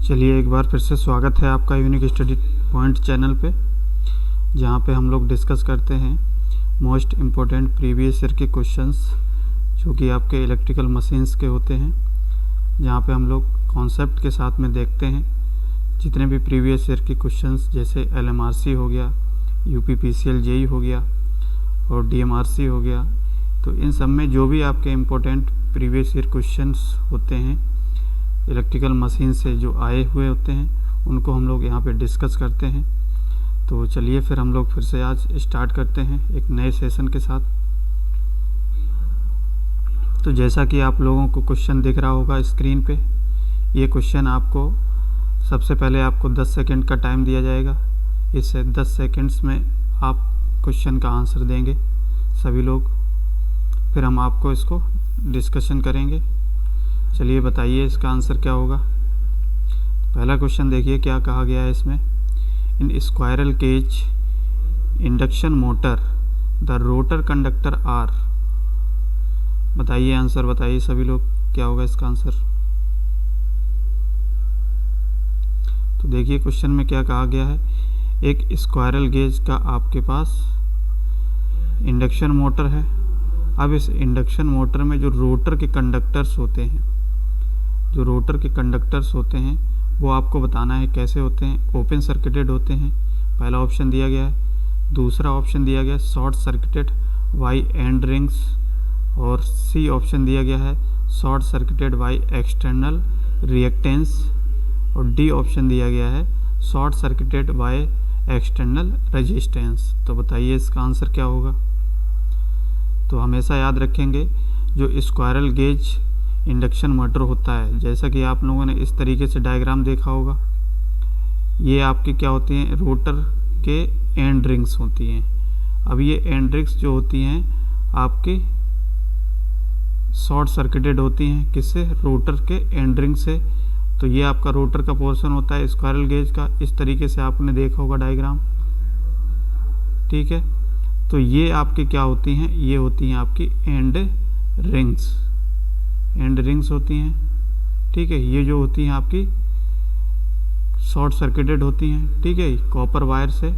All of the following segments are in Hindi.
चलिए एक बार फिर से स्वागत है आपका यूनिक स्टडी पॉइंट चैनल पे, जहाँ पे हम लोग डिस्कस करते हैं मोस्ट इम्पोर्टेंट प्रीवियस ईयर के क्वेश्चंस जो कि आपके इलेक्ट्रिकल मशीन्स के होते हैं, जहाँ पे हम लोग कॉन्सेप्ट के साथ में देखते हैं जितने भी प्रीवियस ईयर के क्वेश्चंस, जैसे LMRC हो गया, UPPCL JEE हो गया और DMRC हो गया। तो इन सब में जो भी आपके इम्पोर्टेंट प्रीवियस ईयर क्वेश्चंस होते हैं इलेक्ट्रिकल मशीन से जो आए हुए होते हैं, उनको हम लोग यहाँ पे डिस्कस करते हैं। तो चलिए फिर हम लोग फिर से आज स्टार्ट करते हैं एक नए सेशन के साथ। तो जैसा कि आप लोगों को क्वेश्चन दिख रहा होगा स्क्रीन पे, ये क्वेश्चन आपको सबसे पहले आपको 10 सेकंड का टाइम दिया जाएगा। इससे 10 सेकंड्स में आप क्वेश्चन का आंसर देंगे सभी लोग, फिर हम आपको इसको डिस्कशन करेंगे। चलिए बताइए इसका आंसर क्या होगा। पहला क्वेश्चन देखिए क्या कहा गया है इसमें। In squirrel cage induction motor the rotor conductor are. बताइए आंसर, बताइए सभी लोग क्या होगा इसका आंसर। तो देखिए क्वेश्चन में क्या कहा गया है, एक स्क्वायरल गेज का आपके पास इंडक्शन मोटर है। अब इस इंडक्शन मोटर में जो रोटर के कंडक्टर्स होते हैं, वो आपको बताना है कैसे होते हैं। ओपन सर्किटेड होते हैं, पहला ऑप्शन दिया गया है। दूसरा ऑप्शन दिया गया short circuited by end rings, और सी ऑप्शन दिया गया है short circuited by external reactance, और डी ऑप्शन दिया गया है short circuited by external resistance. तो बताइए इसका आंसर क्या होगा। तो हमेशा याद रखेंगे जो स्क्वायरल गेज इंडक्शन मोटर होता है, जैसा कि आप लोगों ने इस तरीके से डायग्राम देखा होगा, ये आपके क्या होती हैं, रोटर के एंड रिंग्स होती हैं। अब ये एंड रिंग्स जो होती हैं आपकी शॉर्ट सर्किटेड होती हैं, किससे, रोटर के एंड रिंग से। तो ये आपका रोटर का पोर्शन होता है स्क्वायरल गेज का, इस तरीके से आपने देखा होगा डायग्राम, ठीक है। तो ये आपकी क्या होती हैं, ये होती हैं आपकी एंड रिंग्स होती हैं, ठीक है। ये जो होती हैं आपकी शॉर्ट सर्किटेड होती हैं, ठीक है, कॉपर वायर से।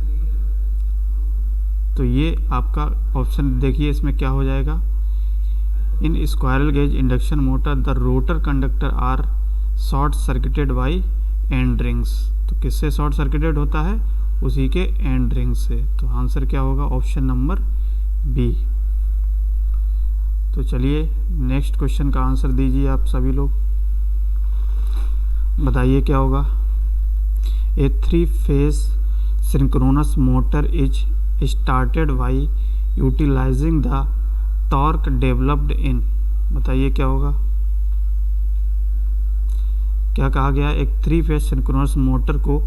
तो ये आपका ऑप्शन देखिए इसमें क्या हो जाएगा। In squirrel cage induction motor the rotor conductor are short circuited by end rings. तो किससे शॉर्ट सर्किटेड होता है, उसी के एंड रिंग से। तो आंसर क्या होगा, ऑप्शन नंबर बी। तो चलिए नेक्स्ट क्वेश्चन का आंसर दीजिए आप सभी लोग, बताइए क्या होगा। A 3 phase synchronous motor is started by utilising the torque developed in. बताइए क्या होगा। क्या कहा गया, एक 3 फेज सिंक्रोनस मोटर को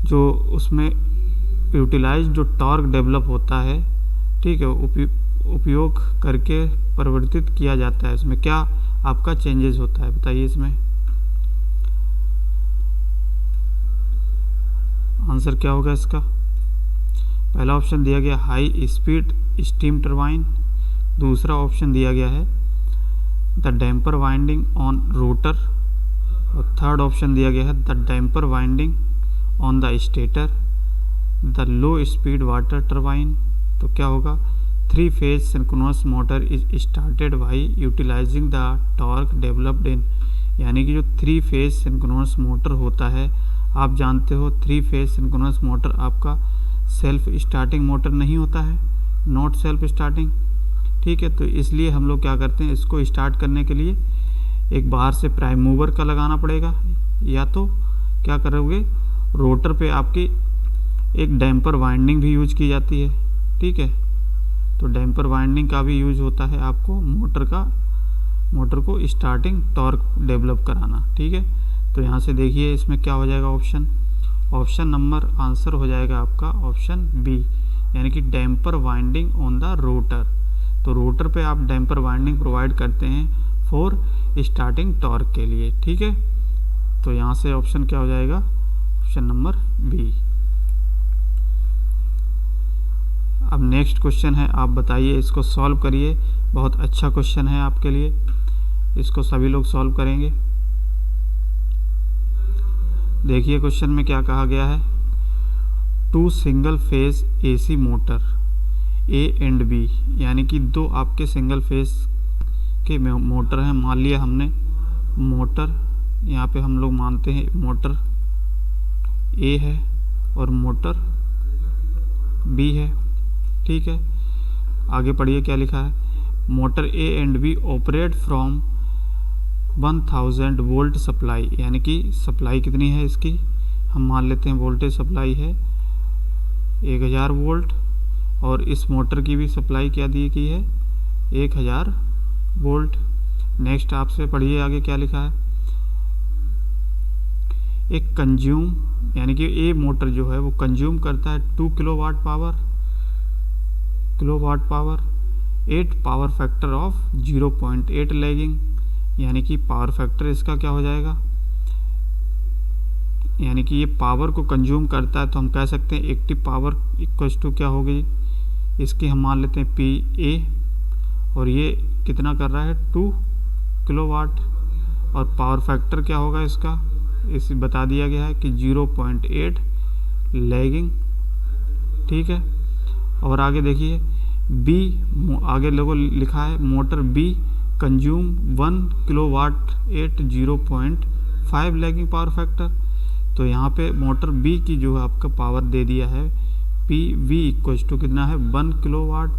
जो उसमें यूटिलाइज जो टॉर्क डेवलप होता है, ठीक है, उपयोग करके परिवर्तित किया जाता है। इसमें क्या आपका चेंजेस होता है, बताइए इसमें आंसर क्या होगा इसका। पहला ऑप्शन दिया गया हाई स्पीड स्टीम टरबाइन, दूसरा ऑप्शन दिया गया है the damper winding on rotor, और थर्ड ऑप्शन दिया गया है the damper winding on the stator, the low speed water turbine. तो क्या होगा, 3 phase synchronous motor is started by utilising the torque developed in. यानी कि जो 3 फेज सिंक्रोनस मोटर होता है, आप जानते हो 3 फेज सिंक्रोनस मोटर आपका सेल्फ स्टार्टिंग मोटर नहीं होता है, नॉट सेल्फ स्टार्टिंग, ठीक है। तो इसलिए हम लोग क्या करते हैं, इसको स्टार्ट करने के लिए एक बाहर से प्राइम मूवर का लगाना पड़ेगा, या तो क्या करोगे, रोटर पे आपकी एक डैम्पर वाइंडिंग भी यूज की जाती है, ठीक है। तो डैम्पर वाइंडिंग का भी यूज होता है आपको मोटर को स्टार्टिंग टॉर्क डेवलप कराना, ठीक है। तो यहाँ से देखिए इसमें क्या हो जाएगा, ऑप्शन नंबर आंसर हो जाएगा आपका ऑप्शन बी, यानी कि damper winding on the rotor. तो रोटर पे आप डैम्पर वाइंडिंग प्रोवाइड करते हैं फॉर स्टार्टिंग टॉर्क के लिए, ठीक है। तो यहाँ से ऑप्शन क्या हो जाएगा, ऑप्शन नंबर बी। अब नेक्स्ट क्वेश्चन है, आप बताइए, इसको सॉल्व करिए। बहुत अच्छा क्वेश्चन है आपके लिए, इसको सभी लोग सॉल्व करेंगे। देखिए क्वेश्चन में क्या कहा गया है, 2 single phase AC motor A and B, यानी कि 2 आपके सिंगल फेज के मोटर हैं। मान लिया हमने मोटर, यहाँ पे हम लोग मानते हैं मोटर A है और मोटर B है, ठीक है। आगे पढ़िए क्या लिखा है, motor A and B operate from 1000 volt supply, यानी कि सप्लाई कितनी है इसकी, हम मान लेते हैं वोल्टेज सप्लाई है 1000 वोल्ट, और इस मोटर की भी सप्लाई क्या दी गई है 1000 वोल्ट। नेक्स्ट आपसे पढ़िए आगे क्या लिखा है, एक कंज्यूम, यानी कि ए मोटर जो है वो कंज्यूम करता है 2 kilowatt power, 8 power factor of 0.8 lagging, यानी कि पावर फैक्टर इसका क्या हो जाएगा, यानी कि ये पावर को कंज्यूम करता है, तो हम कह सकते हैं एक्टिव पावर इक्वल टू क्या होगी इसकी, हम मान लेते हैं PA, और ये कितना कर रहा है 2 किलोवाट, और पावर फैक्टर क्या होगा इसका, इस बता दिया गया है कि 0.8 लैगिंग, ठीक है। और आगे देखिए B, आगे लोगों लिखा है motor B consume 1 kilowatt at 0.5 lagging power factor, तो यहाँ पे मोटर B की जो है आपका पावर दे दिया है PV इक्वल टू कितना है 1 किलोवाट,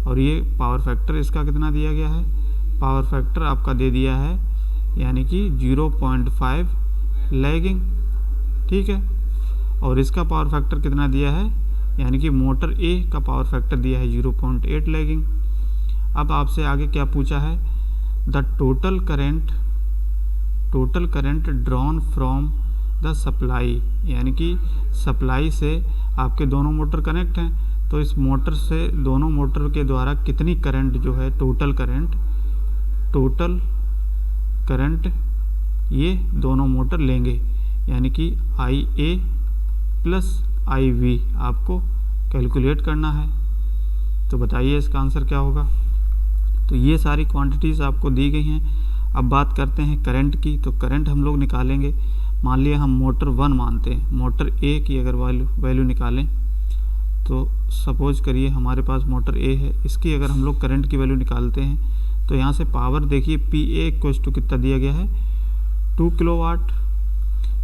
और ये पावर फैक्टर इसका कितना दिया गया है, पावर फैक्टर आपका दे दिया है यानी कि 0.5 लैगिंग, ठीक है। और इसका पावर फैक्टर कितना दिया है, यानी कि मोटर A का पावर फैक्टर दिया है 0.8 लैगिंग। अब आपसे आगे क्या पूछा है, the total current drawn from the supply, यानी कि सप्लाई से आपके दोनों मोटर कनेक्ट हैं, तो इस मोटर से दोनों मोटर के द्वारा कितनी करंट जो है टोटल करंट ये दोनों मोटर लेंगे, यानी कि IA प्लस IV आपको कैलकुलेट करना है। तो बताइए इसका आंसर क्या होगा। तो ये सारी क्वांटिटीज़ आपको दी गई हैं। अब बात करते हैं करंट की। तो करंट हम लोग निकालेंगे, मान लिया हम मोटर 1 मानते हैं, मोटर A की अगर वैल्यू निकालें, तो सपोज करिए हमारे पास मोटर A है, इसकी अगर हम लोग करंट की वैल्यू निकालते हैं तो यहाँ से पावर देखिए PA इक्वल टू कितना दिया गया है 2 किलोवाट,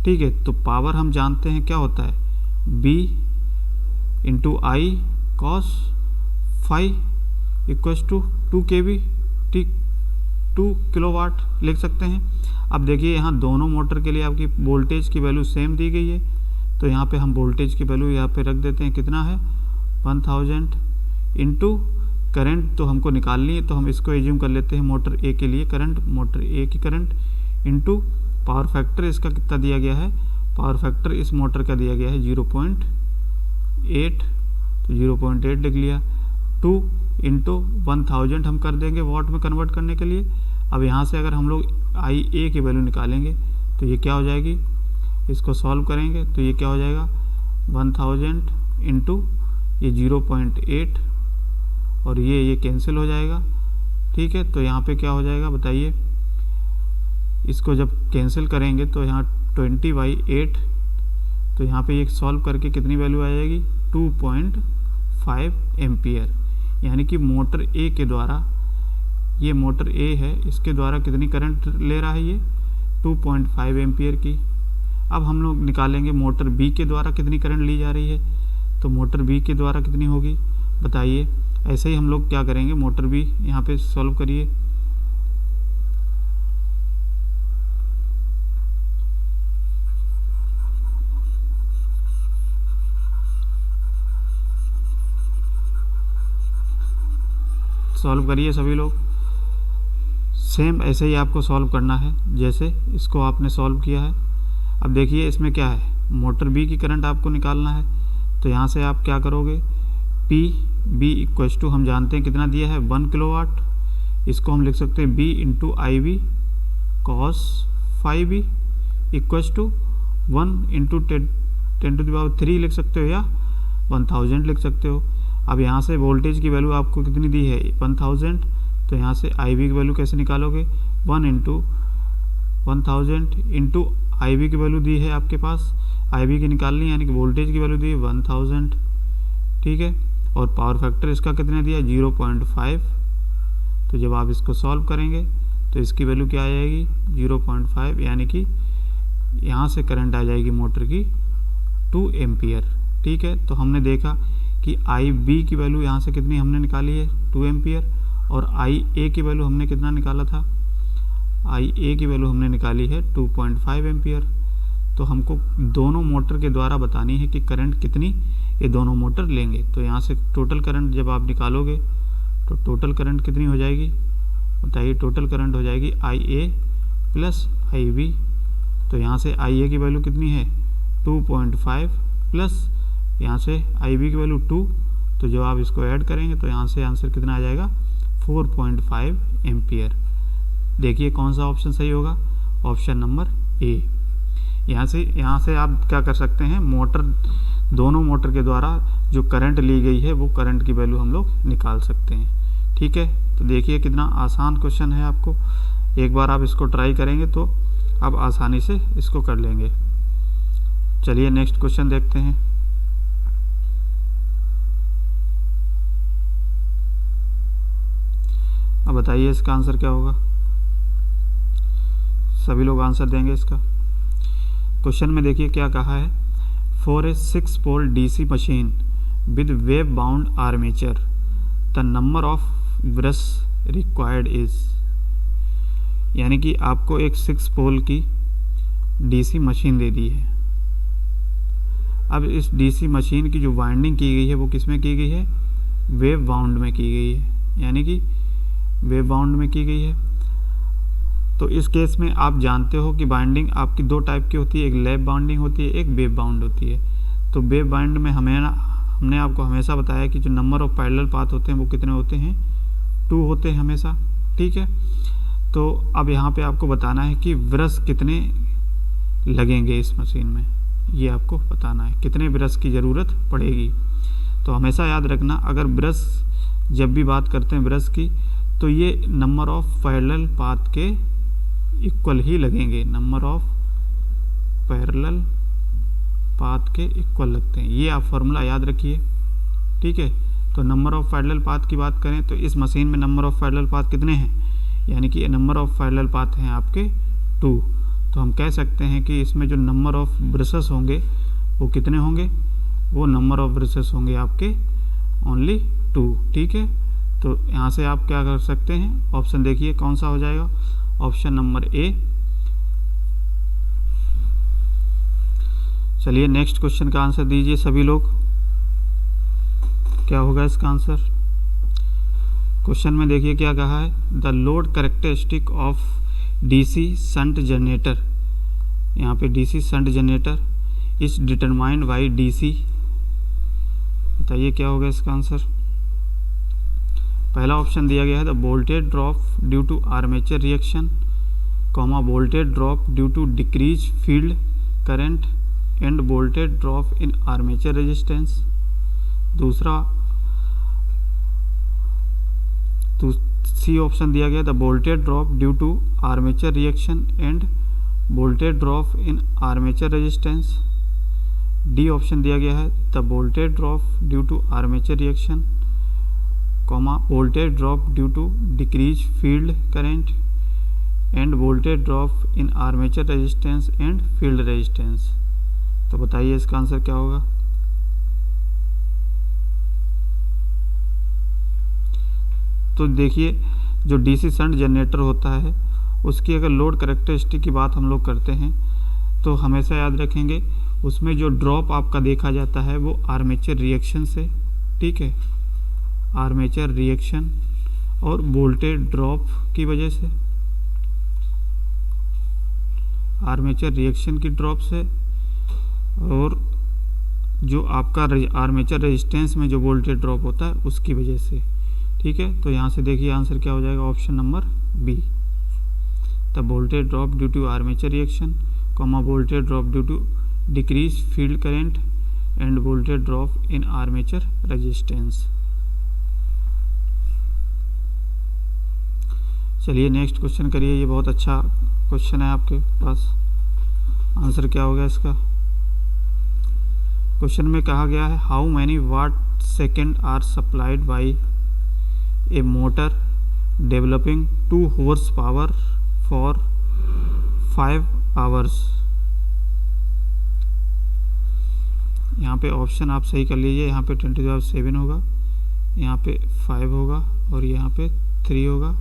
ठीक है। तो पावर हम जानते हैं क्या होता है B into I cos phi equal to 2 kV, ठीक, 2 किलोवाट लिख सकते हैं। अब देखिए यहाँ दोनों मोटर के लिए आपकी वोल्टेज की वैल्यू सेम दी गई है, तो यहाँ पे हम वोल्टेज की वैल्यू यहाँ पे रख देते हैं, कितना है 1000 इंटू करंट तो हमको निकालनी है, तो हम इसको एज्यूम कर लेते हैं मोटर A के लिए करंट, मोटर A की करंट इंटू पावर फैक्टर इसका कितना दिया गया है, पावर फैक्टर इस मोटर का दिया गया है 0.8, तो 0.8 लिख लिया, 2 इंटू 1000 हम कर देंगे वाट में कन्वर्ट करने के लिए। अब यहाँ से अगर हम लोग IA की वैल्यू निकालेंगे तो ये क्या हो जाएगी, इसको सॉल्व करेंगे तो ये क्या हो जाएगा 1000 इंटू ये 0.8, और ये कैंसिल हो जाएगा, ठीक है। तो यहाँ पे क्या हो जाएगा बताइए, इसको जब कैंसिल करेंगे तो यहाँ 20/8, तो यहाँ पे ये सॉल्व करके कितनी वैल्यू आ जाएगी 2.5 एम्पियर, यानी कि मोटर A के द्वारा, ये मोटर A है, इसके द्वारा कितनी करंट ले रहा है ये 2.5 एम्पियर की। अब हम लोग निकालेंगे मोटर B के द्वारा कितनी करंट ली जा रही है, तो मोटर B के द्वारा कितनी होगी बताइए। ऐसे ही हम लोग क्या करेंगे, मोटर B यहाँ पे सॉल्व करिए, सॉल्व करिए सभी लोग। सेम ऐसे ही आपको सॉल्व करना है जैसे इसको आपने सॉल्व किया है। अब देखिए इसमें क्या है, मोटर B की करंट आपको निकालना है, तो यहाँ से आप क्या करोगे, PB इक्वल टू हम जानते हैं कितना दिया है 1 किलोवाट, इसको हम लिख सकते हैं B into IV cos phi B equal to 1 into 10⁻³ लिख सकते हो या 1000 लिख सकते हो। अब यहाँ से वोल्टेज की वैल्यू आपको कितनी दी है 1000, तो यहाँ से IV की वैल्यू कैसे निकालोगे 1 इंटू 1000 इंटू IB की वैल्यू दी है आपके पास, IB की निकालनी, यानी कि वोल्टेज की वैल्यू दी है 1000, ठीक है, और पावर फैक्टर इसका कितने दिया 0.5। तो जब आप इसको सॉल्व करेंगे तो इसकी वैल्यू क्या आ जाएगी 0.5, यानी कि यहाँ से करंट आ जाएगी मोटर की 2 एम्पियर, ठीक है। तो हमने देखा कि IB की वैल्यू यहाँ से कितनी हमने निकाली है 2 एम्पियर, और IA की वैल्यू हमने कितना निकाला था, IA की वैल्यू हमने निकाली है 2.5 एम्पियर। तो हमको दोनों मोटर के द्वारा बतानी है कि करंट कितनी ये दोनों मोटर लेंगे। तो यहाँ से टोटल करंट जब आप निकालोगे तो टोटल करंट कितनी हो जाएगी बताइए, टोटल करंट हो जाएगी IA प्लस IB। तो यहाँ से IA की वैल्यू कितनी है 2.5 प्लस यहाँ से IB की वैल्यू 2, तो जब आप इसको ऐड करेंगे तो यहाँ से आंसर कितना आ जाएगा 4.5 एम्पियर। देखिए कौन सा ऑप्शन सही होगा, ऑप्शन नंबर ए। यहाँ से आप क्या कर सकते हैं, दोनों मोटर के द्वारा जो करंट ली गई है वो करंट की वैल्यू हम लोग निकाल सकते हैं, ठीक है। तो देखिए कितना आसान क्वेश्चन है, आपको एक बार आप इसको ट्राई करेंगे तो आप आसानी से इसको कर लेंगे। चलिए नेक्स्ट क्वेश्चन देखते हैं। अब बताइए इसका आंसर क्या होगा, सभी लोग आंसर देंगे इसका। क्वेश्चन में देखिए क्या कहा है, for a 6 pole DC machine with wave wound armature the number of brush required is, यानी कि आपको एक 6 पोल की DC मशीन दे दी है। अब इस DC मशीन की जो वाइंडिंग की गई है वो किस में की गई है, वेव बाउंड में की गई है, यानी कि वेव बाउंड में की गई है। तो इस केस में आप जानते हो कि बाइंडिंग आपकी 2 टाइप की होती है, एक लैप बाइंडिंग होती है, एक वेव बाउंड होती है। तो वेव बाइंड में हमने आपको हमेशा बताया कि जो नंबर ऑफ पैरेलल पाथ होते हैं वो कितने होते हैं 2 होते हैं हमेशा, ठीक है। तो अब यहाँ पे आपको बताना है कि ब्रश कितने लगेंगे इस मशीन में, ये आपको बताना है कितने ब्रश की ज़रूरत पड़ेगी। तो हमेशा याद रखना, अगर ब्रश जब भी बात करते हैं ब्रश की तो ये नंबर ऑफ पैरेलल पाथ के इक्वल ही लगेंगे, नंबर ऑफ पैरेलल पाथ के इक्वल लगते हैं, ये आप फॉर्मूला याद रखिए, ठीक है। तो नंबर ऑफ पैरेलल पाथ की बात करें तो इस मशीन में नंबर ऑफ पैरेलल पाथ कितने हैं, यानी कि नंबर ऑफ पैरेलल पाथ हैं आपके 2। तो हम कह सकते हैं कि इसमें जो नंबर ऑफ ब्रशेस होंगे वो कितने होंगे, वो नंबर ऑफ ब्रशेस होंगे आपके ओनली 2, ठीक है। तो यहाँ से आप क्या कर सकते हैं, ऑप्शन देखिए कौन सा हो जाएगा, ऑप्शन नंबर ए। चलिए नेक्स्ट क्वेश्चन का आंसर दीजिए सभी लोग, क्या होगा इसका आंसर। क्वेश्चन में देखिए क्या कहा है, the load characteristic of DC shunt generator, यहाँ पे DC shunt generator is determined by DC। बताइए क्या होगा इसका आंसर। पहला ऑप्शन दिया गया है the voltage drop due to armature reaction, comma voltage drop due to decrease field current and voltage drop in armature resistance. दूसरा सी ऑप्शन दिया गया the voltage drop due to armature reaction and voltage drop in armature resistance. D option दिया गया है the voltage drop due to armature reaction, comma voltage drop due to decrease field current and voltage drop in armature resistance and field resistance. तो बताइए इसका आंसर क्या होगा। तो देखिए जो DC शंट जनरेटर होता है उसकी अगर लोड कैरेक्टरिस्टिक की बात हम लोग करते हैं तो हमेशा याद रखेंगे उसमें जो ड्रॉप आपका देखा जाता है वो आर्मेचर रिएक्शन से, ठीक है, आर्मेचर रिएक्शन और वोल्टेज ड्रॉप की वजह से, आर्मेचर रिएक्शन की ड्रॉप से, और जो आपका आर्मेचर रेजिस्टेंस में जो वोल्टेज ड्रॉप होता है उसकी वजह से, ठीक है। तो यहाँ से देखिए आंसर क्या हो जाएगा, option number B, the voltage drop due to armature reaction, comma voltage drop due to decrease field current and voltage drop in armature resistance. चलिए नेक्स्ट क्वेश्चन करिए, ये बहुत अच्छा क्वेश्चन है आपके पास, आंसर क्या होगा इसका? क्वेश्चन में कहा गया है how many watt second are supplied by a motor developing 2 horse power for 5 hours. यहाँ पे ऑप्शन आप सही कर लीजिए। यहाँ पे 10⁻7 होगा, यहाँ पे 5 होगा और यहाँ पे 3 होगा,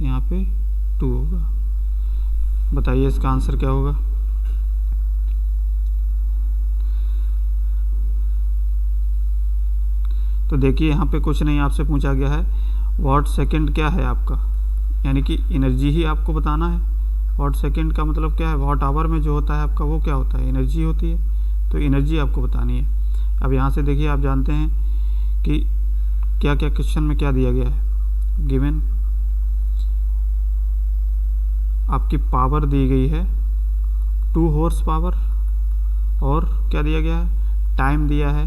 यहाँ पे 2 होगा। बताइए इसका आंसर क्या होगा? तो देखिए यहाँ पे कुछ नहीं, आपसे पूछा गया है वाट सेकंड क्या है आपका, यानी कि एनर्जी ही आपको बताना है। वाट सेकंड का मतलब क्या है? वाट आवर में जो होता है आपका वो क्या होता है? एनर्जी होती है। तो एनर्जी आपको बतानी है। अब यहाँ से देखिए, आप जानते हैं कि क्या क्या क्वेश्चन में क्या दिया गया है। गिवन आपकी पावर दी गई है 2 हॉर्स पावर, और क्या दिया गया है? टाइम दिया है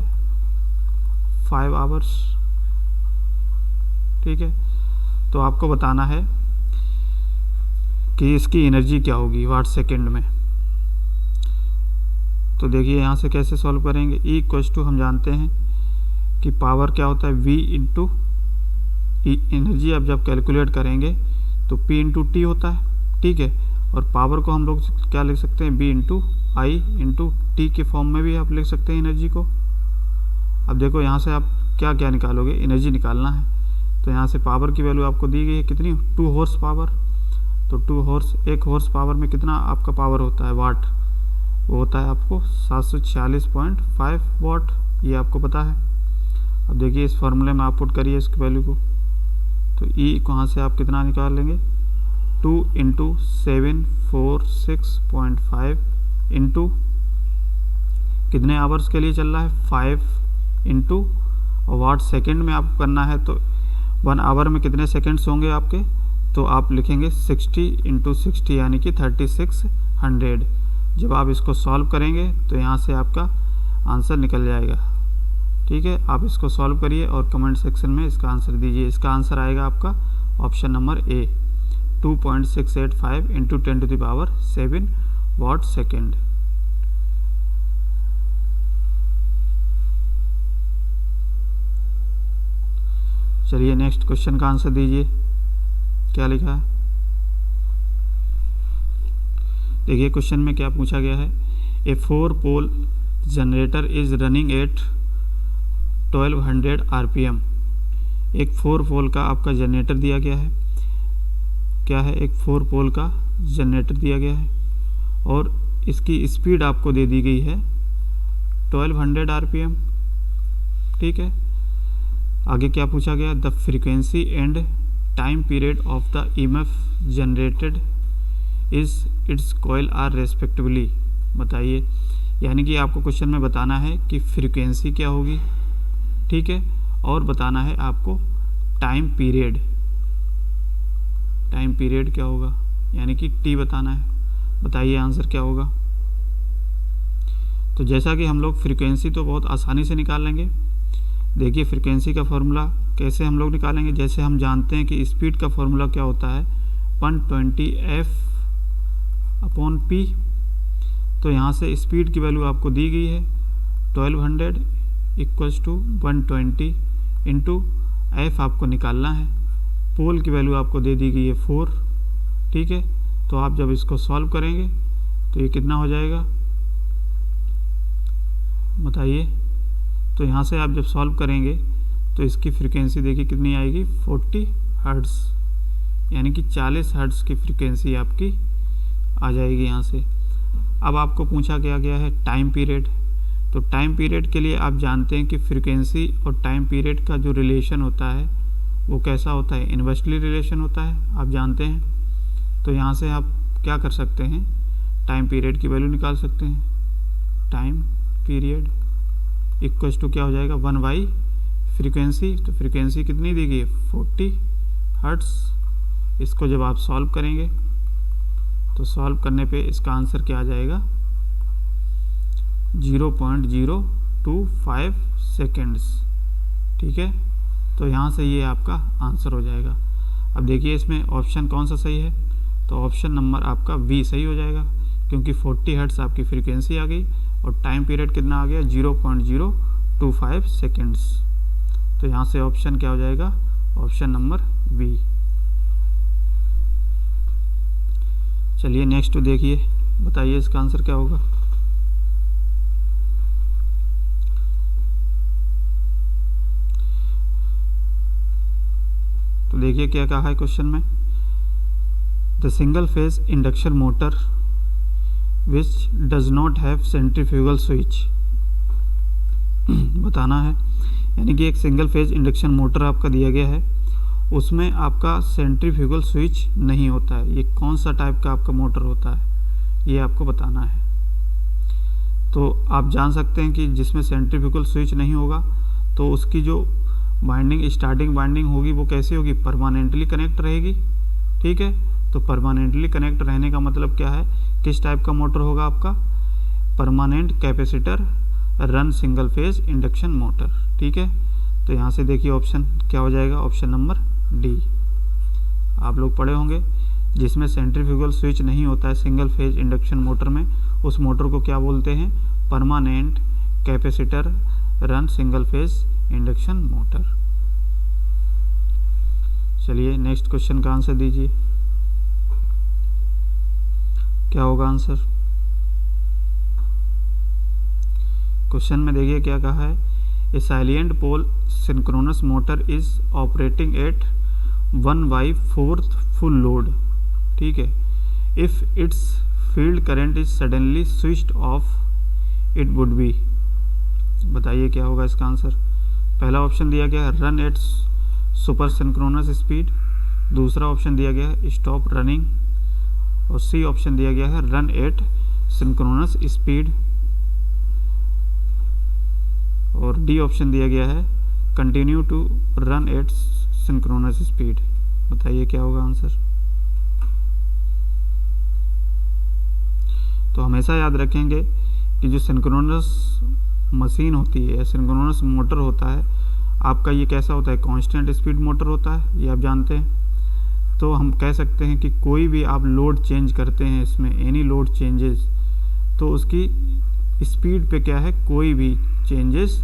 5 आवर्स। ठीक है, तो आपको बताना है कि इसकी एनर्जी क्या होगी वाट सेकंड में। तो देखिए यहाँ से कैसे सॉल्व करेंगे। E इक्वल्स टू हम जानते हैं कि पावर क्या होता है? V into energy. अब जब कैलकुलेट करेंगे तो P इंटू टी होता है। ठीक है, और पावर को हम लोग क्या लिख सकते हैं? B इंटू आई इंटू टी के फॉर्म में भी आप लिख सकते हैं एनर्जी को। अब देखो यहाँ से आप क्या क्या निकालोगे? एनर्जी निकालना है। तो यहाँ से पावर की वैल्यू आपको दी गई है कितनी? 2 हॉर्स पावर। तो 2 हॉर्स, 1 हॉर्स पावर में कितना आपका पावर होता है वाट? वो होता है आपको 746.5 वाट। ये आपको पता है। अब देखिए इस फॉर्मूले में आप पुट करिए इसकी वैल्यू को। तो ई कहाँ से आप कितना निकाल लेंगे? 2 इंटू 746.5 इंटू कितने आवर्स के लिए चल रहा है? 5 इंटू वाट सेकंड में आपको करना है। तो 1 आवर में कितने सेकंड्स होंगे आपके? तो आप लिखेंगे 60 इंटू 60 यानी कि 3600। जब आप इसको सॉल्व करेंगे तो यहाँ से आपका आंसर निकल जाएगा। ठीक है, आप इसको सॉल्व करिए और कमेंट सेक्शन में इसका आंसर दीजिए। इसका आंसर आएगा आपका option number A, 2.685 into 10⁻7 watt second. चलिए नेक्स्ट क्वेश्चन का आंसर दीजिए। क्या लिखा है? देखिए क्वेश्चन में क्या पूछा गया है। A 4 pole generator is running at 1200 RPM। एक 4 पोल का आपका जनरेटर दिया गया है। क्या है? एक 4 पोल का जनरेटर दिया गया है और इसकी स्पीड आपको दे दी गई है 1200 RPM। ठीक है, आगे क्या पूछा गया? The frequency and time period of the EMF generated is its coil are respectively. बताइए, यानी कि आपको क्वेश्चन में बताना है कि फ्रीक्वेंसी क्या होगी। ठीक है, और बताना है आपको टाइम पीरियड। टाइम पीरियड क्या होगा? यानी कि टी बताना है। बताइए आंसर क्या होगा? तो जैसा कि हम लोग फ्रीक्वेंसी तो बहुत आसानी से निकाल लेंगे। देखिए फ्रीक्वेंसी का फॉर्मूला कैसे हम लोग निकालेंगे। जैसे हम जानते हैं कि स्पीड का फॉर्मूला क्या होता है? 120f/p। तो यहाँ से स्पीड की वैल्यू आपको दी गई है 1200 इक्वल्स टू 120 इंटू एफ आपको निकालना है। पोल की वैल्यू आपको दे दी गई है 4। ठीक है, तो आप जब इसको सॉल्व करेंगे तो ये कितना हो जाएगा? बताइए। तो यहाँ से आप जब सॉल्व करेंगे तो इसकी फ्रीक्वेंसी देखिए कितनी आएगी? 40 हर्ट्ज़, यानी कि 40 हर्ट्ज़ की फ्रीक्वेंसी आपकी आ जाएगी यहाँ से। अब आपको पूछा गया है टाइम पीरियड। तो टाइम पीरियड के लिए आप जानते हैं कि फ्रीक्वेंसी और टाइम पीरियड का जो रिलेशन होता है वो कैसा होता है? इन्वर्सली रिलेशन होता है, आप जानते हैं। तो यहाँ से आप क्या कर सकते हैं? टाइम पीरियड की वैल्यू निकाल सकते हैं। टाइम पीरियड इक्वल्स टू क्या हो जाएगा? 1/, फ्रीक्वेंसी। तो फ्रीक्वेंसी कितनी दी गई है? 40 हर्ट्ज़। इसको जब आप सॉल्व करेंगे तो सॉल्व करने पे इसका आंसर क्या आ जाएगा? 0.025 सेकेंड्स। ठीक है, तो यहाँ से ये आपका आंसर हो जाएगा। अब देखिए इसमें ऑप्शन कौन सा सही है? तो ऑप्शन नंबर आपका बी सही हो जाएगा, क्योंकि 40 हर्ट्ज़ आपकी फ्रीक्वेंसी आ गई और टाइम पीरियड कितना आ गया 0.025 सेकेंड्स। तो यहाँ से ऑप्शन क्या हो जाएगा, ऑप्शन नंबर बी। चलिए नेक्स्ट देखिए, बताइए इसका आंसर क्या होगा। तो देखिए क्या कहा है क्वेश्चन में, the single phase induction motor which does not have centrifugal switch. बताना है, यानी कि एक सिंगल फेज इंडक्शन मोटर आपका दिया गया है, उसमें आपका सेंट्रीफ्यूगल स्विच नहीं होता है। ये कौन सा टाइप का आपका मोटर होता है, ये आपको बताना है। तो आप जान सकते हैं कि जिसमें सेंट्रीफ्यूगल स्विच नहीं होगा तो उसकी जो बाइंडिंग, स्टार्टिंग बाइंडिंग होगी वो कैसी होगी, परमानेंटली कनेक्ट रहेगी। ठीक है, तो परमानेंटली कनेक्ट रहने का मतलब क्या है, किस टाइप का मोटर होगा आपका, permanent capacitor run single phase induction motor. ठीक है, तो यहाँ से देखिए ऑप्शन क्या हो जाएगा, ऑप्शन नंबर डी। आप लोग पढ़े होंगे, जिसमें सेंट्रीफ्यूगल स्विच नहीं होता है सिंगल फेज इंडक्शन मोटर में, उस मोटर को क्या बोलते हैं, permanent capacitor run single phase induction motor. चलिए नेक्स्ट क्वेश्चन का आंसर दीजिए, क्या होगा आंसर। क्वेश्चन में देखिए क्या कहा है, a salient pole synchronous motor is operating at 1/4 full load. ठीक है, if its field current is suddenly switched off it would be. बताइए क्या होगा इसका आंसर। पहला ऑप्शन दिया गया है run eight super synchronous speed, दूसरा ऑप्शन दिया गया है स्टॉप रनिंग, और सी ऑप्शन दिया गया है रन एट सिंक्रोनस स्पीड, और डी ऑप्शन दिया गया है continue to run at synchronous speed. बताइए क्या होगा आंसर। तो हमेशा याद रखेंगे कि जो सिंक्रोनस मशीन होती है, सिंक्रोनस मोटर होता है आपका, ये कैसा होता है, कांस्टेंट स्पीड मोटर होता है, ये आप जानते हैं। तो हम कह सकते हैं कि कोई भी आप लोड चेंज करते हैं इसमें, एनी लोड चेंजेस, तो उसकी स्पीड पे क्या है, कोई भी चेंजेस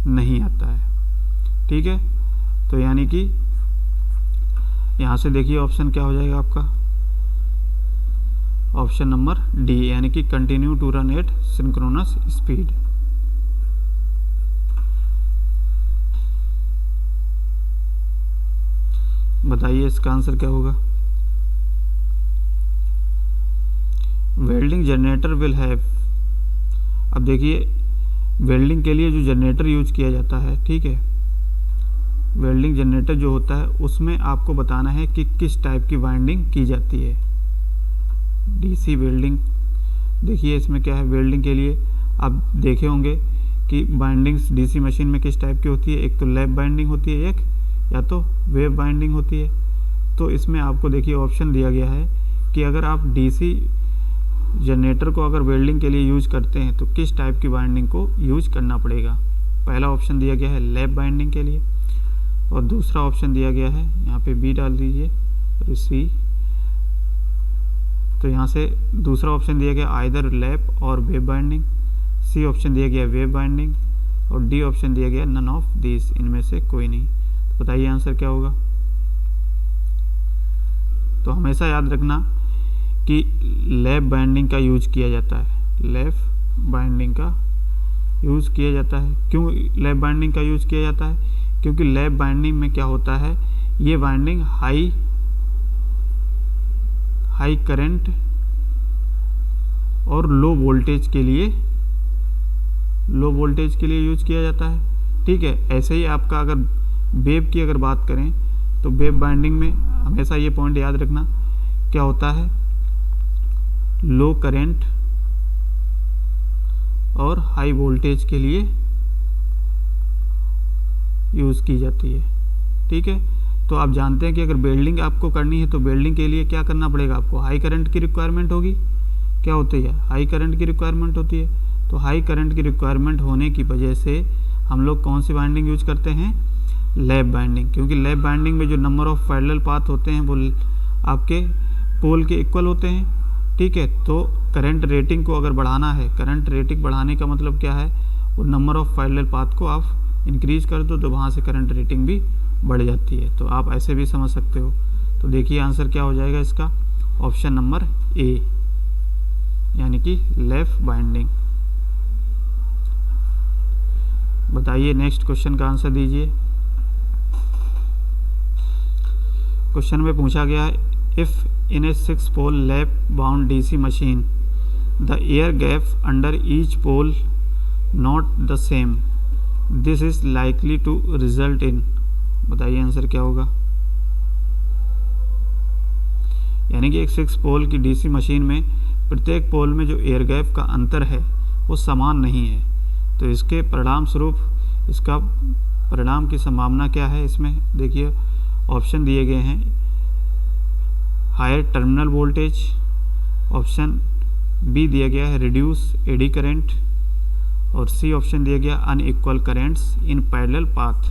नहीं आता है। ठीक है, तो यानी कि यहाँ से देखिए ऑप्शन क्या हो जाएगा आपका, ऑप्शन नंबर डी, यानी कि continue to run at synchronous speed. बताइए इसका आंसर क्या होगा। वेल्डिंग जनरेटर विल हैव, अब देखिए वेल्डिंग के लिए जो जनरेटर यूज किया जाता है, ठीक है, वेल्डिंग जनरेटर जो होता है उसमें आपको बताना है कि किस टाइप की वाइंडिंग की जाती है। डीसी वेल्डिंग, देखिए इसमें क्या है, वेल्डिंग के लिए आप देखे होंगे कि बाइंडिंग्स डीसी मशीन में किस टाइप की होती है, एक तो लैप बाइंडिंग होती है, एक या तो वेव बाइंडिंग होती है। तो इसमें आपको देखिए ऑप्शन दिया गया है कि अगर आप डीसी जनरेटर को अगर वेल्डिंग के लिए यूज करते हैं तो किस टाइप की बाइंडिंग को यूज करना पड़ेगा। पहला ऑप्शन दिया गया है लैप बाइंडिंग के लिए, और दूसरा ऑप्शन दिया गया है, यहाँ पे बी डाल दीजिए और सी, तो यहाँ से दूसरा ऑप्शन दिया गया आइदर लैप और वेव बाइंडिंग, सी ऑप्शन दिया गया वेव बाइंडिंग, और डी ऑप्शन दिया गया नन ऑफ दिस, इनमें से कोई नहीं। तो बताइए आंसर क्या होगा। तो हमेशा याद रखना कि लैप बाइंडिंग का यूज किया जाता है, लैप बाइंडिंग का यूज किया जाता है। क्यों लैप बाइंडिंग का यूज किया जाता है, क्योंकि लैप बाइंडिंग में क्या होता है, ये बाइंडिंग हाई करंट और लो वोल्टेज के लिए यूज किया जाता है। ठीक है, ऐसे ही आपका अगर वेव की अगर बात करें तो वेव बाइंडिंग में हमेशा ये पॉइंट याद रखना क्या होता है, लो करंट और हाई वोल्टेज के लिए यूज़ की जाती है। ठीक है, तो आप जानते हैं कि अगर वेल्डिंग आपको करनी है तो वेल्डिंग के लिए क्या करना पड़ेगा, आपको हाई करंट की रिक्वायरमेंट होगी। क्या होती है, हाई करंट की रिक्वायरमेंट होती है। तो हाई करंट की रिक्वायरमेंट होने की वजह से हम लोग कौन सी बाइंडिंग यूज करते हैं, लैप बाइंडिंग, क्योंकि लैप बाइंडिंग में जो नंबर ऑफ पैरेलल पाथ होते हैं वो आपके पोल के इक्वल होते हैं। ठीक है। तो करंट रेटिंग को अगर बढ़ाना है, करंट रेटिंग बढ़ाने का मतलब क्या है, वो नंबर ऑफ पैरेलल पाथ को आप इंक्रीज कर दो तो वहाँ से करंट रेटिंग भी बढ़ जाती है। तो आप ऐसे भी समझ सकते हो। तो देखिए आंसर क्या हो जाएगा इसका, ऑप्शन नंबर ए, यानी कि लेफ्ट बाइंडिंग। बताइए नेक्स्ट क्वेश्चन का आंसर दीजिए। क्वेश्चन में पूछा गया है, if in a 6 pole lap bound DC machine the air gap under each pole not the same, this is likely to result in. बताइए आंसर क्या होगा। यानी कि एक 6 पोल की डीसी मशीन में प्रत्येक पोल में जो एयर गैप का अंतर है वो समान नहीं है। तो इसके परिणाम स्वरूप इसका परिणाम की संभावना क्या है, इसमें देखिए ऑप्शन दिए गए हैं, higher terminal voltage, option B दिया गया है रिड्यूस एडी करंट, और सी ऑप्शन दिया गया unequal currents in parallel path,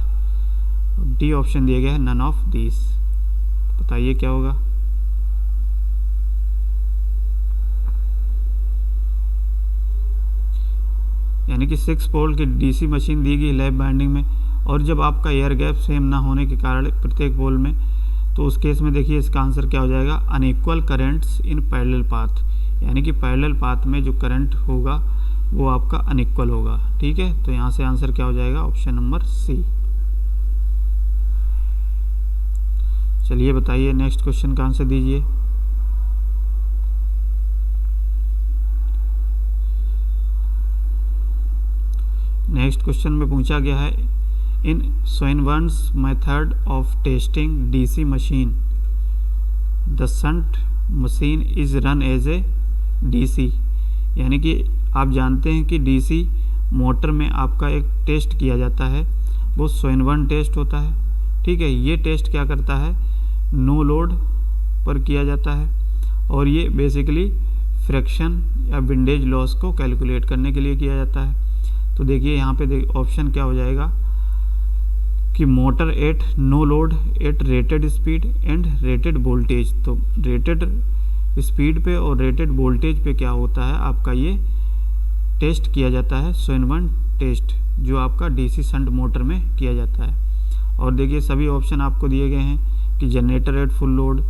D option दिया गया है नन ऑफ दीज। बताइए क्या होगा। यानी कि 6 पोल की डीसी मशीन दी गई लैप बाइंडिंग में, और जब आपका एयर गैप सेम ना होने के कारण प्रत्येक पोल में, तो उस केस में देखिए इसका आंसर क्या हो जाएगा, unequal currents in parallel path. यानी कि पैरेलल पाथ में जो करंट होगा वो आपका अनइक्वल होगा। ठीक है, तो यहाँ से आंसर क्या हो जाएगा, ऑप्शन नंबर सी। चलिए बताइए नेक्स्ट क्वेश्चन का आंसर दीजिए। नेक्स्ट क्वेश्चन में पूछा गया है, in Swinburne's method of testing DC machine the shunt machine is run as a DC. यानी कि आप जानते हैं कि डीसी मोटर में आपका एक टेस्ट किया जाता है, वो सोइनबर्न टेस्ट होता है। ठीक है, ये टेस्ट क्या करता है, नो लोड पर किया जाता है, और ये बेसिकली फ्रैक्शन या विंडेज लॉस को कैलकुलेट करने के लिए किया जाता है। तो देखिए यहाँ पे ऑप्शन क्या हो जाएगा कि motor at no load at rated speed and rated voltage. तो रेटेड स्पीड पे और रेटेड वोल्टेज पे क्या होता है, आपका ये टेस्ट किया जाता है, सोइनबर्न टेस्ट, जो आपका डीसी शंट मोटर में किया जाता है। और देखिए सभी ऑप्शन आपको दिए गए हैं कि generator at full load,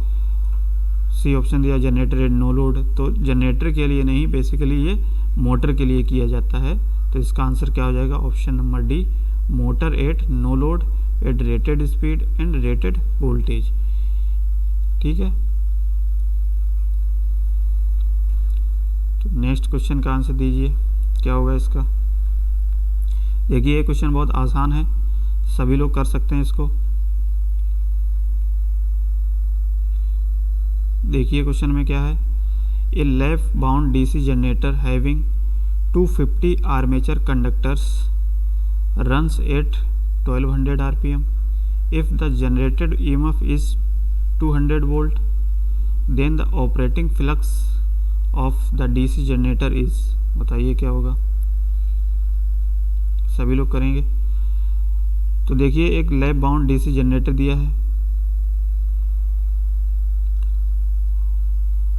C option दिया जनरेटर एट नो लोड। तो जनरेटर के लिए नहीं, बेसिकली ये मोटर के लिए किया जाता है। तो इसका आंसर क्या हो जाएगा, option number D, motor at no load at rated speed and rated voltage. ठीक है, तो नेक्स्ट क्वेश्चन का आंसर दीजिए क्या होगा इसका। देखिए ये क्वेश्चन बहुत आसान है, सभी लोग कर सकते हैं इसको। देखिए क्वेश्चन में क्या है, a lap bound DC generator having 250 armature conductors runs at 1200 rpm. If the generated EMF is 200 volt, then the operating flux of the DC generator is। बताइए क्या होगा, सभी लोग करेंगे। तो देखिए एक लैप बाउंड डीसी जनरेटर दिया है।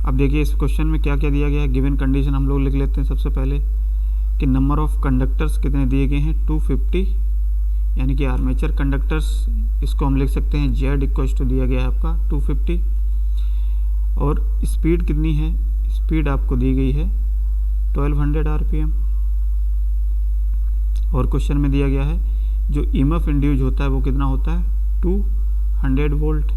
अब देखिए इस क्वेश्चन में क्या क्या दिया गया है, गिवन कंडीशन हम लोग लिख लेते हैं सबसे पहले कि नंबर ऑफ कंडक्टर्स कितने दिए गए हैं, 250, यानी कि आर्मेचर कंडक्टर्स, इसको हम लिख सकते हैं जेड इक्वल टू दिया गया है आपका 250, और स्पीड कितनी है, स्पीड आपको दी गई है 1200 आरपीएम, और क्वेश्चन में दिया गया है जो ईएमएफ इंड्यूस होता है वो कितना होता है 200 वोल्ट,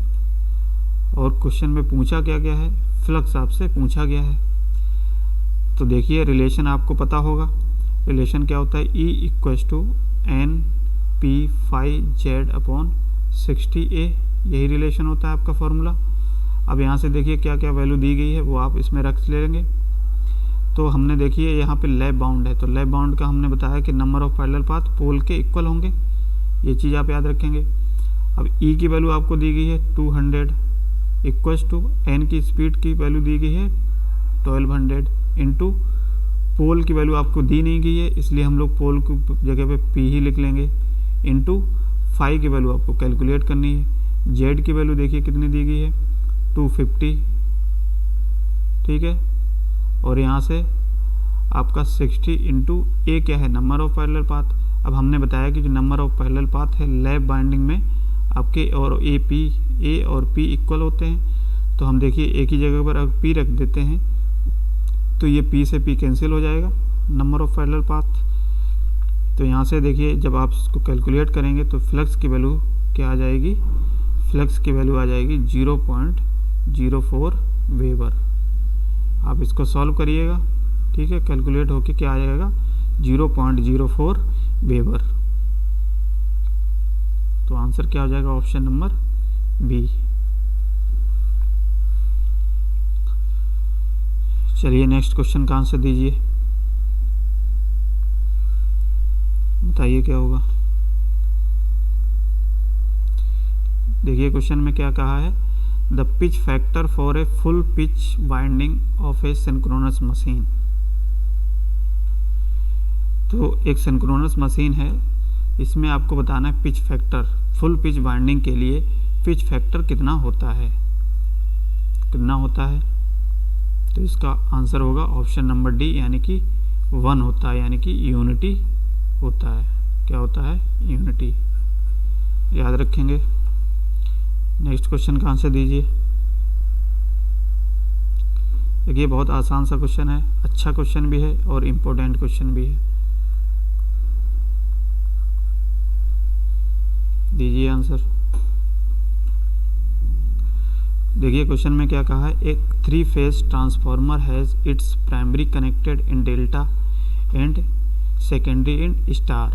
और क्वेश्चन में पूछा क्या गया है, फ्लक्स आपसे पूछा गया है। तो देखिए रिलेशन आपको पता होगा, रिलेशन क्या होता है, E equals to N P phi Z upon 60A, यही रिलेशन होता है आपका फॉर्मूला। अब यहाँ से देखिए क्या क्या वैल्यू दी गई है वो आप इसमें रख लेंगे। तो हमने देखिए यहाँ पे लैप बाउंड है, तो लैप बाउंड का हमने बताया कि नंबर ऑफ पैरेलल पाथ पोल के इक्वल होंगे, ये चीज़ आप याद रखेंगे। अब E की वैल्यू आपको दी गई है 200 इक्वल्स टू एन की स्पीड की वैल्यू दी गई है 1200 इंटू पोल की वैल्यू आपको दी नहीं गई है, इसलिए हम लोग पोल की जगह पे P ही लिख लेंगे, इंटू फाई की वैल्यू आपको कैलकुलेट करनी है। जेड की वैल्यू देखिए कितनी दी गई है 250, ठीक है, और यहाँ से आपका 60 इंटू ए क्या है, नंबर ऑफ पैरेलल पाथ। अब हमने बताया कि जो नंबर ऑफ पैरेलल पाथ है लैप बाइंडिंग में आपके और ए और पी इक्वल होते हैं। तो हम देखिए एक ही जगह पर अगर पी रख देते हैं तो ये पी से पी कैंसिल हो जाएगा, नंबर ऑफ पैरेलल पाथ। तो यहाँ से देखिए जब आप इसको कैलकुलेट करेंगे तो फ्लक्स की वैल्यू क्या आ जाएगी, फ्लक्स की वैल्यू आ जाएगी 0.04 वेबर। आप इसको सॉल्व करिएगा, ठीक है, कैलकुलेट होके क्या आ जाएगा 0.04 वेबर। तो आंसर क्या हो जाएगा, ऑप्शन नंबर बी। चलिए नेक्स्ट क्वेश्चन का आंसर दीजिए, बताइए क्या होगा। देखिए क्वेश्चन में क्या कहा है, the pitch factor for a full pitch winding of a synchronous machine. तो एक सिंक्रोनस मशीन है, इसमें आपको बताना है pitch factor, full pitch winding के लिए पिच फैक्टर कितना होता है, कितना होता है। तो इसका आंसर होगा ऑप्शन नंबर डी, यानी कि 1 होता है, यानी कि यूनिटी होता है। क्या होता है, यूनिटी, याद रखेंगे। नेक्स्ट क्वेश्चन का आंसर दीजिए। देखिए बहुत आसान सा क्वेश्चन है, अच्छा क्वेश्चन भी है और इम्पोर्टेंट क्वेश्चन भी है। दीजिए आंसर। देखिए क्वेश्चन में क्या कहा है, एक 3 phase transformer has its primary connected in delta and secondary in star.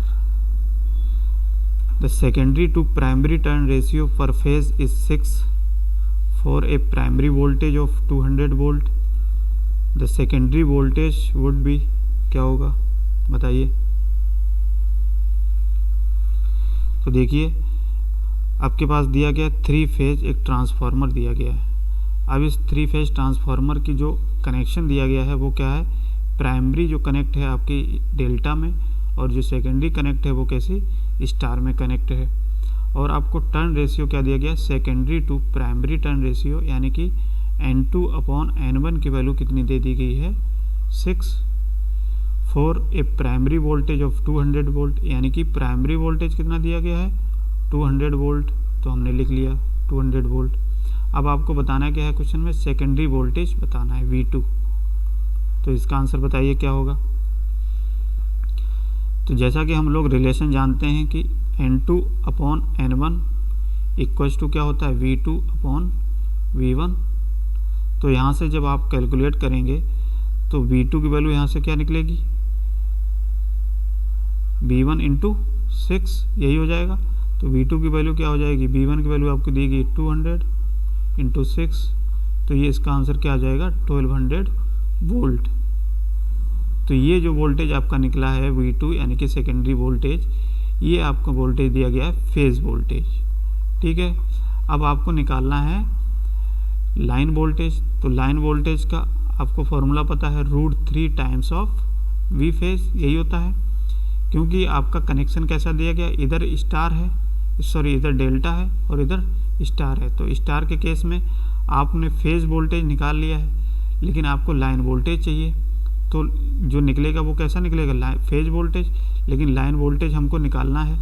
The secondary to primary turn ratio per phase is 6 for a primary voltage of 200 volt. The secondary voltage would be, क्या होगा बताइए। तो देखिए आपके पास दिया गया 3 फेज एक ट्रांसफार्मर दिया गया है। अब इस 3 फेज ट्रांसफार्मर की जो कनेक्शन दिया गया है वो क्या है, प्राइमरी जो कनेक्ट है आपकी डेल्टा में और जो सेकेंडरी कनेक्ट है वो कैसे, स्टार में कनेक्ट है। और आपको टर्न रेशियो क्या दिया गया, secondary to primary turn ratio, यानी कि N2/N1 की वैल्यू कितनी दे दी गई है, 6 for a primary voltage of 200 volt, यानी कि प्राइमरी वोल्टेज कितना दिया गया है 200 वोल्ट। तो हमने लिख लिया 200 वोल्ट। अब आपको बताना क्या है क्वेश्चन में, सेकेंडरी वोल्टेज बताना है V2। तो इसका आंसर बताइए क्या होगा। तो जैसा कि हम लोग रिलेशन जानते हैं कि N2/N1 इक्वल्स टू क्या होता है, V2/V1। तो यहाँ से जब आप कैलकुलेट करेंगे तो V2 की वैल्यू यहाँ से क्या निकलेगी, V1 इंटू 6, यही हो जाएगा। तो V2 की वैल्यू क्या हो जाएगी, V1 की वैल्यू आपको दी गई 200 इंटू 6, तो ये इसका आंसर क्या आ जाएगा 1200 वोल्ट। तो ये जो वोल्टेज आपका निकला है V2 यानी कि सेकेंडरी वोल्टेज, ये आपको वोल्टेज दिया गया है फेज वोल्टेज, ठीक है। अब आपको निकालना है लाइन वोल्टेज। तो लाइन वोल्टेज का आपको फॉर्मूला पता है, √3 टाइम्स ऑफ V फेज, यही होता है। क्योंकि आपका कनेक्शन कैसा दिया गया, इधर स्टार है, सॉरी इधर डेल्टा है और इधर स्टार है। तो स्टार के केस में आपने फेज वोल्टेज निकाल लिया है, लेकिन आपको लाइन वोल्टेज चाहिए। तो जो निकलेगा वो कैसा निकलेगा, फेज वोल्टेज, लेकिन लाइन वोल्टेज हमको निकालना है।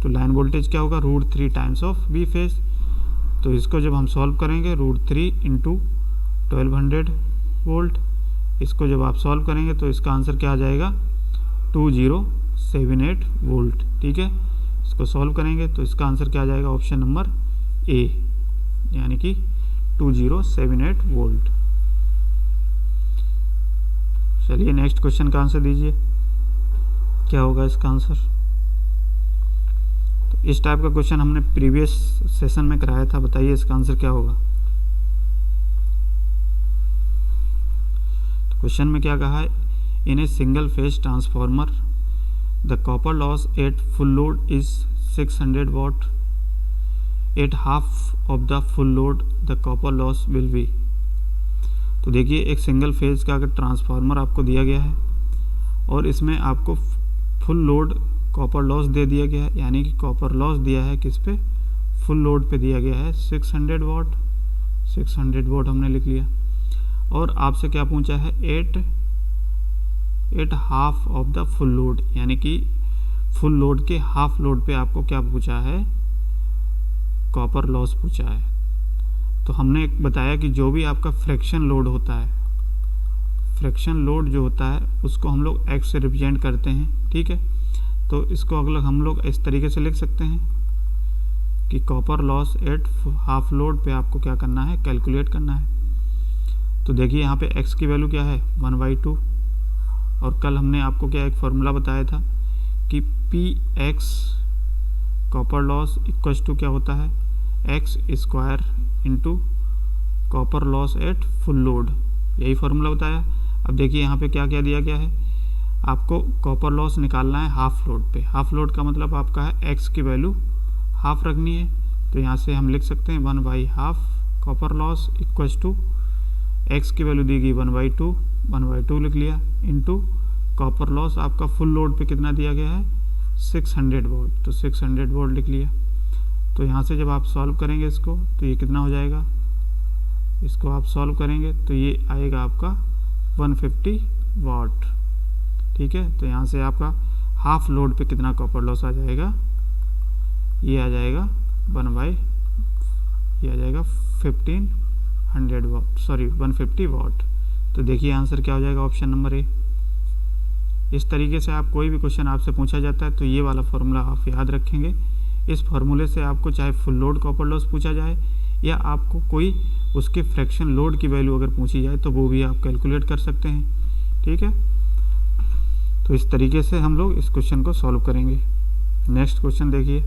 तो लाइन वोल्टेज क्या होगा, √3 टाइम्स ऑफ V फेज। तो इसको जब हम सॉल्व करेंगे √3 इंटू 1200 वोल्ट, इसको जब आप सॉल्व करेंगे तो इसका आंसर क्या आ जाएगा 2078 वोल्ट, ठीक है। इसको सॉल्व करेंगे तो इसका आंसर क्या आ जाएगा, ऑप्शन नंबर ए, यानी कि 2078 वोल्ट। चलिए नेक्स्ट क्वेश्चन का आंसर दीजिए, क्या होगा इसका आंसर। तो इस टाइप का क्वेश्चन हमने प्रीवियस सेशन में कराया था, बताइए इसका आंसर क्या होगा। तो क्वेश्चन में क्या कहा है, in a single phase transformer the copper loss at full load is 600 watt, at half of the full load the copper loss will be. तो देखिए एक सिंगल फेज का अगर ट्रांसफार्मर आपको दिया गया है और इसमें आपको फुल लोड कॉपर लॉस दे दिया गया है, यानी कि कॉपर लॉस दिया है किस पे, फुल लोड पे दिया गया है 600 वाट, 600 वाट हमने लिख लिया। और आपसे क्या पूछा है, eight half of the full load, यानी कि फुल लोड के हाफ लोड पे आपको क्या पूछा है, कॉपर लॉस पूछा है। तो हमने बताया कि जो भी आपका फ्रैक्शन लोड होता है, फ्रैक्शन लोड जो होता है उसको हम लोग एक्स से रिप्रेजेंट करते हैं, ठीक है। तो इसको अगला हम लोग इस तरीके से लिख सकते हैं कि copper loss at half load पे आपको क्या करना है, कैलकुलेट करना है। तो देखिए यहाँ पे x की वैल्यू क्या है, 1/2, और कल हमने आपको क्या एक फॉर्मूला बताया था कि Px copper loss equals to क्या होता है, x square into copper loss at full load, यही फॉर्मूला बताया। अब देखिए यहाँ पे क्या क्या दिया गया है, आपको कॉपर लॉस निकालना है हाफ लोड पे। हाफ लोड का मतलब आपका है x की वैल्यू हाफ रखनी है, तो यहाँ से हम लिख सकते हैं 1/2 copper loss equals to x की वैल्यू दी गई 1/2 लिख लिया, इंटू कॉपर लॉस आपका फुल लोड पे कितना दिया गया है, 600 वोल्ट, तो 600 वोल्ट लिख लिया। तो यहाँ से जब आप सॉल्व करेंगे इसको तो ये कितना हो जाएगा, इसको आप सॉल्व करेंगे तो ये आएगा आपका 150 वाट, ठीक है। तो यहाँ से आपका हाफ लोड पे कितना कॉपर लॉस आ जाएगा, ये आ जाएगा 1500 वाट, सॉरी 150 वाट। तो देखिए आंसर क्या हो जाएगा, ऑप्शन नंबर ए। इस तरीके से आप कोई भी क्वेश्चन आपसे पूछा जाता है तो ये वाला फॉर्मूला आप याद रखेंगे। इस फार्मूले से आपको चाहे फुल लोड कॉपर लॉस पूछा जाए या आपको कोई उसके फ्रैक्शन लोड की वैल्यू अगर पूछी जाए तो वो भी आप कैलकुलेट कर सकते हैं, ठीक है। तो इस तरीके से हम लोग इस क्वेश्चन को सॉल्व करेंगे। नेक्स्ट क्वेश्चन देखिए,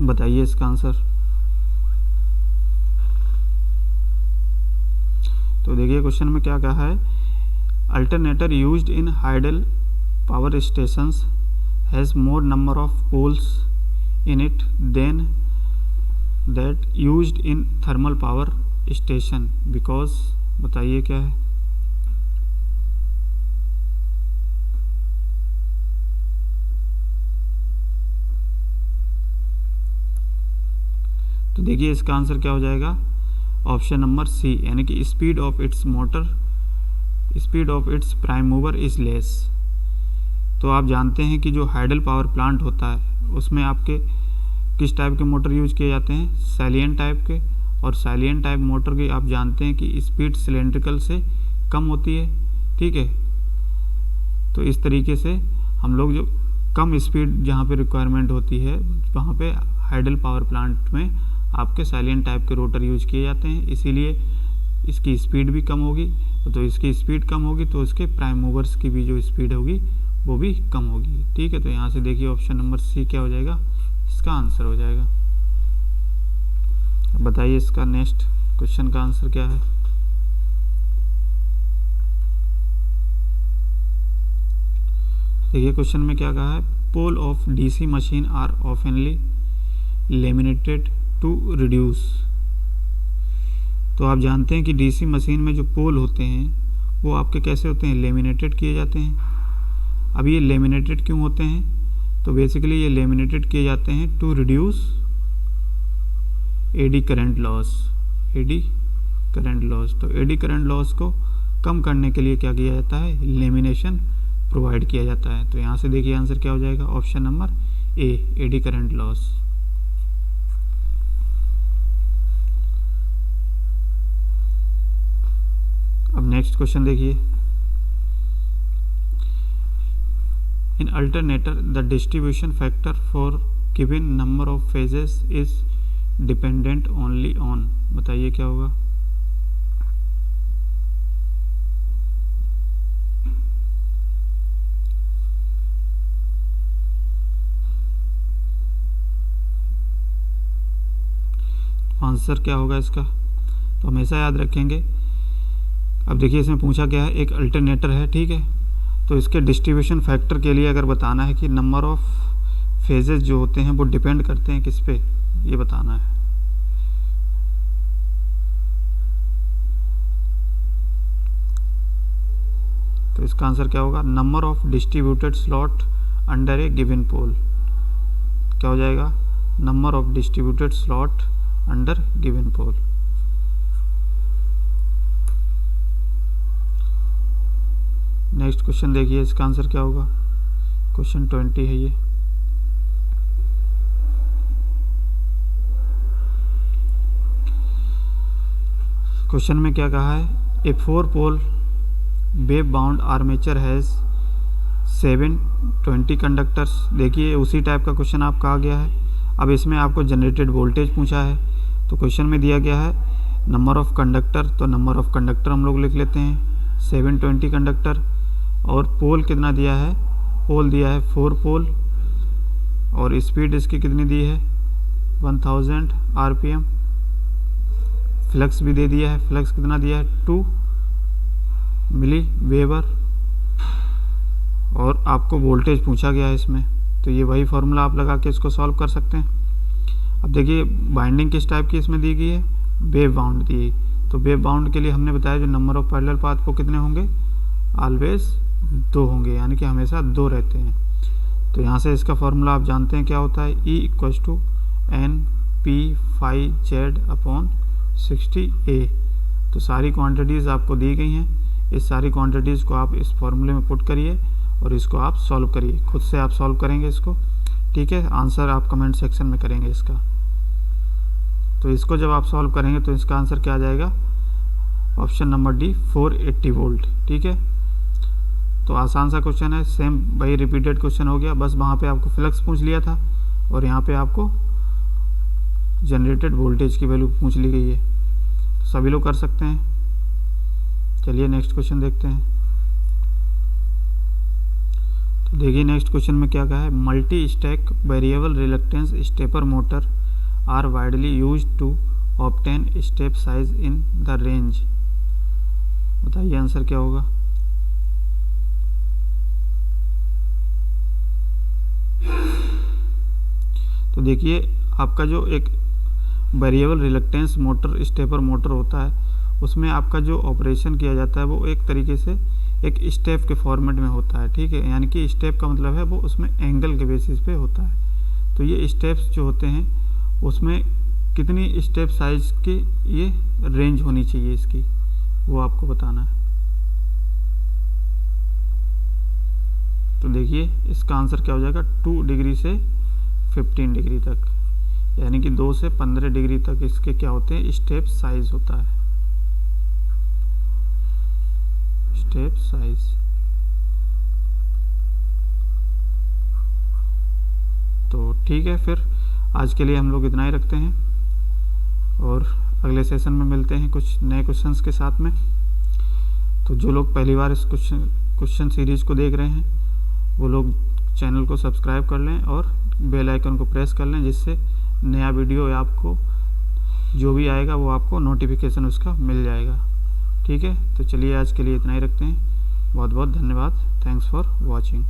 बताइए इसका आंसर। तो देखिए क्वेश्चन में क्या कहा है, alternator used in hydel power stations has more number of poles in it than that used in thermal power station because, बताइए क्या है। तो देखिए इसका आंसर क्या हो जाएगा, ऑप्शन नंबर सी, यानी कि speed of its motor, speed of its prime mover is less. तो आप जानते हैं कि जो हाइडल पावर प्लांट होता है उसमें आपके किस टाइप के मोटर यूज किए जाते हैं, सैलियन टाइप के, और सैलियन टाइप मोटर की आप जानते हैं कि स्पीड सिलेंड्रिकल से कम होती है, ठीक है। तो इस तरीके से हम लोग जो कम स्पीड जहाँ पे रिक्वायरमेंट होती है वहाँ पे हाइडल पावर प्लांट में आपके सैलियन टाइप के रोटर यूज किए जाते हैं, इसीलिए इसकी स्पीड भी कम होगी। तो इसकी स्पीड कम होगी तो इसके प्राइम मूवर्स की भी जो स्पीड होगी वो भी कम होगी, ठीक है। तो यहाँ से देखिए ऑप्शन नंबर सी क्या हो जाएगा, इसका आंसर हो जाएगा। अब बताइए इसका नेक्स्ट क्वेश्चन का आंसर क्या है। देखिए क्वेश्चन में क्या कहा है, pole of DC machine are ऑफनली लेमिनेटेड टू रिड्यूस। तो आप जानते हैं कि डीसी मशीन में जो पोल होते हैं वो आपके कैसे होते हैं, लेमिनेटेड किए जाते हैं। अब ये लेमिनेटेड क्यों होते हैं, तो बेसिकली ये लेमिनेटेड किए जाते हैं to reduce eddy current loss, eddy current loss. तो एडी करंट लॉस को कम करने के लिए क्या किया जाता है, लेमिनेशन प्रोवाइड किया जाता है। तो यहाँ से देखिए आंसर क्या हो जाएगा, option number A, eddy current loss. अब नेक्स्ट क्वेश्चन देखिए, in alternator the distribution factor for given number of phases is dependent only on, बताइए क्या होगा। आंसर क्या होगा इसका, तो हमेशा याद रखेंगे। अब देखिए इसमें पूछा गया है, एक अल्टरनेटर है, ठीक है। तो इसके डिस्ट्रीब्यूशन फैक्टर के लिए अगर बताना है कि नंबर ऑफ फेजेस जो होते हैं वो डिपेंड करते हैं किस पे, ये बताना है। तो इसका आंसर क्या होगा, number of distributed slot under a given pole, क्या हो जाएगा, number of distributed slot under given pole. Next question देखिए, इसका आंसर क्या होगा। क्वेश्चन 20 है ये। क्वेश्चन में क्या कहा है, a 4 pole wave wound armature has 720 conductors. देखिए उसी टाइप का क्वेश्चन आपका आ गया है। अब इसमें आपको जनरेटेड वोल्टेज पूछा है, तो क्वेश्चन में दिया गया है नंबर ऑफ कंडक्टर, तो नंबर ऑफ कंडक्टर हम लोग लिख लेते हैं 720 कंडक्टर। और पोल कितना दिया है, पोल दिया है 4 पोल, और स्पीड इसकी कितनी दी है 1000 RPM। फ्लक्स भी दे दिया है, फ्लक्स कितना दिया है 2 मिली वेबर, और आपको वोल्टेज पूछा गया है इसमें, तो ये वही फार्मूला आप लगा के इसको सॉल्व कर सकते हैं। अब देखिए बाइंडिंग किस टाइप की इसमें दी गई है, वेव बाउंड दी, तो वेव बाउंड के लिए हमने बताया जो नंबर ऑफ पैरेलल पाथ वो कितने होंगे, ऑलवेज 2 होंगे, यानी कि हमेशा 2 रहते हैं। तो यहाँ से इसका फार्मूला आप जानते हैं क्या होता है, E = NP/Z/60A। तो सारी क्वांटिटीज़ आपको दी गई हैं, इस सारी क्वांटिटीज़ को आप इस फॉर्मूले में पुट करिए और इसको आप सॉल्व करिए, खुद से आप सॉल्व करेंगे इसको, ठीक है। आंसर आप कमेंट सेक्शन में करेंगे इसका। तो इसको जब आप सॉल्व करेंगे तो इसका आंसर क्या आ जाएगा, ऑप्शन नंबर डी 480 वोल्ट, ठीक है। तो आसान सा क्वेश्चन है, सेम वही रिपीटेड क्वेश्चन हो गया, बस वहाँ पे आपको फ्लक्स पूछ लिया था और यहाँ पे आपको जनरेटेड वोल्टेज की वैल्यू पूछ ली गई है। तो सभी लोग कर सकते हैं। चलिए नेक्स्ट क्वेश्चन देखते हैं। तो देखिए नेक्स्ट क्वेश्चन में क्या कहा है, multi stack variable reluctance stepper motor are widely used to obtain step size in the range. बताइए आंसर क्या होगा। तो देखिए आपका जो एक variable reluctance motor stepper motor होता है, उसमें आपका जो ऑपरेशन किया जाता है वो एक तरीके से एक स्टेप के फॉर्मेट में होता है, ठीक है। यानी कि स्टेप का मतलब है वो उसमें एंगल के बेसिस पे होता है। तो ये स्टेप्स जो होते हैं उसमें कितनी स्टेप साइज की ये रेंज होनी चाहिए इसकी, वो आपको बताना है। तो देखिए इसका आंसर क्या हो जाएगा, 2 डिग्री से 15 डिग्री तक, यानी कि 2 से 15 डिग्री तक इसके क्या होते हैं, स्टेप साइज होता है, स्टेप साइज। तो ठीक है, फिर आज के लिए हम लोग इतना ही रखते हैं और अगले सेशन में मिलते हैं कुछ नए क्वेश्चंस के साथ में। तो जो लोग पहली बार इस क्वेश्चन सीरीज को देख रहे हैं वो लोग चैनल को सब्सक्राइब कर लें और बेल आइकन को प्रेस कर लें, जिससे नया वीडियो आपको जो भी आएगा वो आपको नोटिफिकेशन उसका मिल जाएगा, ठीक है। तो चलिए आज के लिए इतना ही रखते हैं। बहुत बहुत धन्यवाद। Thanks for watching.